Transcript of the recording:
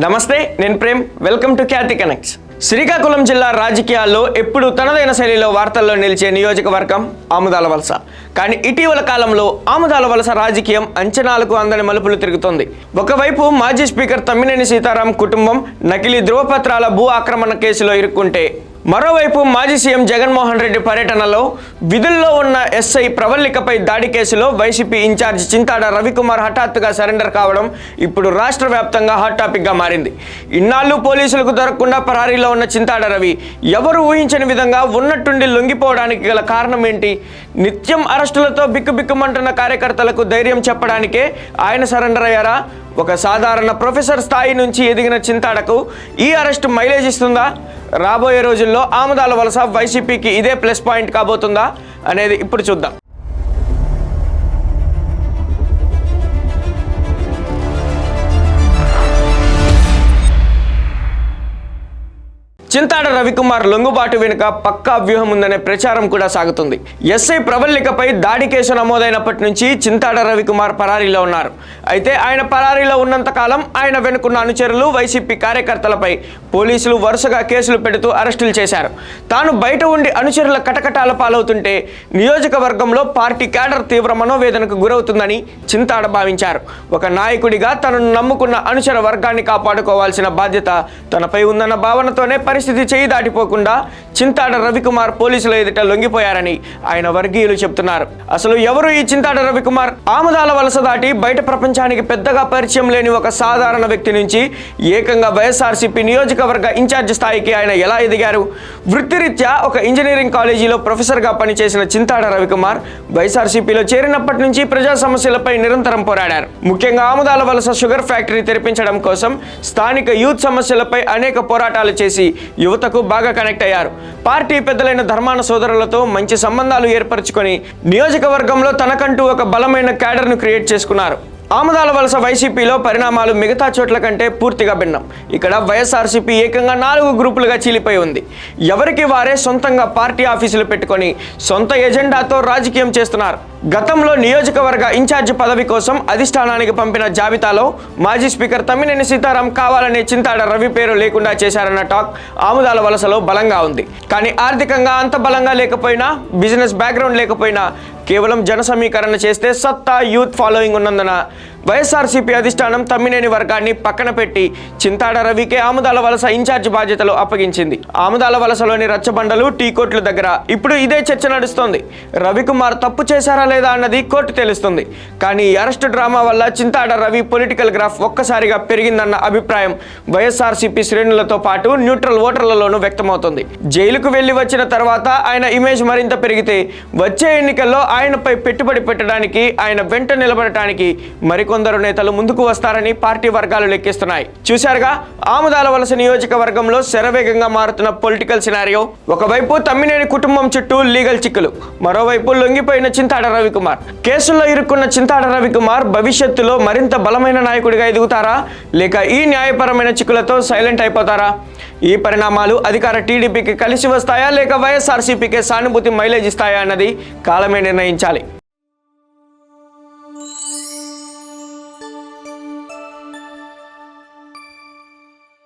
నమస్తే, నేను Prem. Welcome to Khyati Connects. Srikakulam జిల్లా రాజకీయాల్లో ఎప్పుడు తనదైన శైలిలో వార్తల్లో నిలిచే నియోజకవర్గం ఆముదాల వలస. కానీ ఇటీవల కాలంలో ఆముదాల వలస రాజకీయం అంచనాలకు అందని మలుపులు తిరుగుతోంది. ఒకవైపు మాజీ స్పీకర్ తమ్మినేని సీతారాం కుటుంబం నకిలీ ధృవపత్రాల భూ ఆక్రమణ కేసులో ఇరుక్కుంటే, మరోవైపు మాజీ సీఎం జగన్మోహన్ రెడ్డి పర్యటనలో విధుల్లో ఉన్న ఎస్ఐ ప్రవల్లికపై దాడి కేసులో వైసీపీ ఇన్ఛార్జ్ చింతాడ రవికుమార్ హఠాత్తుగా సరెండర్ కావడం ఇప్పుడు రాష్ట్ర వ్యాప్తంగా హాట్ టాపిక్గా మారింది. ఇన్నాళ్ళు పోలీసులకు దొరకకుండా పరారీలో ఉన్న చింతాడ రవి ఎవరు ఊహించని విధంగా ఉన్నట్టుండి లొంగిపోవడానికి గల కారణం ఏంటి? నిత్యం అరెస్టులతో బిక్కుబిక్కుమంటున్న కార్యకర్తలకు ధైర్యం చెప్పడానికే ఆయన సరెండర్ అయ్యారా? ఒక సాధారణ ప్రొఫెసర్ స్థాయి నుంచి ఎదిగిన చింతాడకు ఈ అరెస్టు మైలేజ్ ఇస్తుందా? రాబోయే రోజుల్లో ఆముదాల వలస వైసీపీకి ఇదే ప్లస్ పాయింట్ కాబోతుందా అనేది ఇప్పుడు చూద్దాం. చింతాడ రవికుమార్ లొంగుబాటు వెనుక పక్కా వ్యూహం ఉందనే ప్రచారం కూడా సాగుతుంది. ఎస్ఐ ప్రవల్లికపై దాడి కేసు నమోదైనప్పటి నుంచి చింతాడ రవికుమార్ పరారీలో ఉన్నారు. అయితే ఆయన పరారీలో ఉన్నంతకాలం ఆయన వెనుకున్న అనుచరులు, వైసీపీ కార్యకర్తలపై పోలీసులు వరుసగా కేసులు పెడుతూ అరెస్టులు చేశారు. తాను బయట ఉండి అనుచరుల కటకటాల పాలవుతుంటే నియోజకవర్గంలో పార్టీ క్యాడర్ తీవ్ర మనోవేదనకు గురవుతుందని చింతాడ భావించారు. ఒక నాయకుడిగా తనను నమ్ముకున్న అనుచర వర్గాన్ని కాపాడుకోవాల్సిన బాధ్యత తనపై ఉందన్న భావనతోనే పరిస్థితి చేయి దాటిపోకుండా చింతాడ రవికుమార్ పోలీసుల ఎదుట లొంగిపోయారని ఆయన వర్గీయులు చెప్తున్నారు. అసలు ఎవరు ఈ చింతాడ రవికుమార్? ఆముదాల వలస దాటి బయట ప్రపంచానికి పెద్దగా పరిచయం లేని ఒక సాధారణ వ్యక్తి నుంచి ఏకంగా వైఎస్ఆర్సీపీ నియోజకవర్గ ఇన్ఛార్జ్ స్థాయికి ఆయన ఎలా ఎదిగారు? వృత్తిరీత్యా ఒక ఇంజనీరింగ్ కాలేజీలో ప్రొఫెసర్గా పనిచేసిన చింతాడ రవికుమార్ వైఎస్ఆర్సీపీలో చేరినప్పటి నుంచి ప్రజా సమస్యలపై నిరంతరం పోరాడారు. ముఖ్యంగా ఆముదాల వలస షుగర్ ఫ్యాక్టరీ తెరిపించడం కోసం స్థానిక యూత్ సమస్యలపై అనేక పోరాటాలు చేసి యువతకు బాగా కనెక్ట్ అయ్యారు. పార్టీ పెద్దలైన ధర్మాన సోదరులతో మంచి సంబంధాలు ఏర్పరచుకొని నియోజకవర్గంలో తనకంటూ ఒక బలమైన క్యాడర్ను క్రియేట్ చేసుకున్నారు. ఆముదాల వలస వైసీపీలో పరిణామాలు మిగతా చోట్ల కంటే పూర్తిగా భిన్నం. ఇక్కడ వైఎస్ఆర్సీపీ ఏకంగా 4 గ్రూపులుగా చీలిపోయి ఉంది. ఎవరికి వారే సొంతంగా పార్టీ ఆఫీసులు పెట్టుకొని సొంత ఎజెండాతో రాజకీయం చేస్తున్నారు. గతంలో నియోజకవర్గ ఇన్ఛార్జ్ పదవి కోసం అధిష్టానానికి పంపిన జాబితాలో మాజీ స్పీకర్ తమ్మినేని సీతారాం కావాలనే చింతాడ రవి పేరు లేకుండా చేశారన్న టాక్ ఆముదాల వలసలో బలంగా ఉంది. కానీ ఆర్థికంగా అంత బలంగా లేకపోయినా, బిజినెస్ బ్యాక్గ్రౌండ్ లేకపోయినా, కేవలం జన సమీకరణ చేస్తే సత్తా, యూత్ ఫాలోయింగ్ ఉన్నందున వైఎస్ఆర్సీపీ అధిష్టానం తమ్మినేని వర్గాన్ని పక్కన పెట్టి చింతాడ రవికే ఆముదాల వలస ఇన్ఛార్జ్ బాధ్యతలు అప్పగించింది. ఆముదాల వలసలోని రచ్చబండలు, టీ కోర్టుల దగ్గర ఇప్పుడు ఇదే చర్చ నడుస్తోంది. రవికుమార్ తప్పు చేశారా లేదా అన్నది కోర్టు తెలుస్తుంది. కానీ ఈ అరెస్టు డ్రామా వల్ల చింతాడ రవి పొలిటికల్ గ్రాఫ్ ఒక్కసారిగా పెరిగిందన్న అభిప్రాయం వైఎస్ఆర్సీపీ శ్రేణులతో పాటు న్యూట్రల్ ఓటర్లలోనూ వ్యక్తమవుతుంది. జైలుకు వెళ్లి వచ్చిన తర్వాత ఆయన ఇమేజ్ మరింత పెరిగితే వచ్చే ఎన్నికల్లో ఆయనపై పెట్టుబడి పెట్టడానికి, ఆయన వెంట నిలబడటానికి మరికొందరు నేతలు ముందుకు వస్తారని పార్టీ వర్గాలు లెక్కిస్తున్నాయి. చూశారుగా, ఆముదాల వలస నియోజకవర్గంలో శరవేగంగా మారుతున్న పొలిటికల్ సినారియో. ఒకవైపు తమ్మినేని కుటుంబం చుట్టూ లీగల్ చిక్కులు, మరోవైపు లొంగిపోయిన చింతాడ రవికుమార్. కేసుల్లో ఇరుక్కున్న చింతాడ రవికుమార్ భవిష్యత్తులో మరింత బలమైన నాయకుడిగా ఎదుగుతారా, లేక ఈ న్యాయపరమైన చిక్కులతో సైలెంట్ అయిపోతారా? ఈ పరిణామాలు అధికార టీడీపీకి కలిసి వస్తాయా, లేక వైఎస్ఆర్సీపీకే సానుభూతి మైలేజ్ ఇస్తాయా అన్నది కాలమే నిర్ణయించాలి.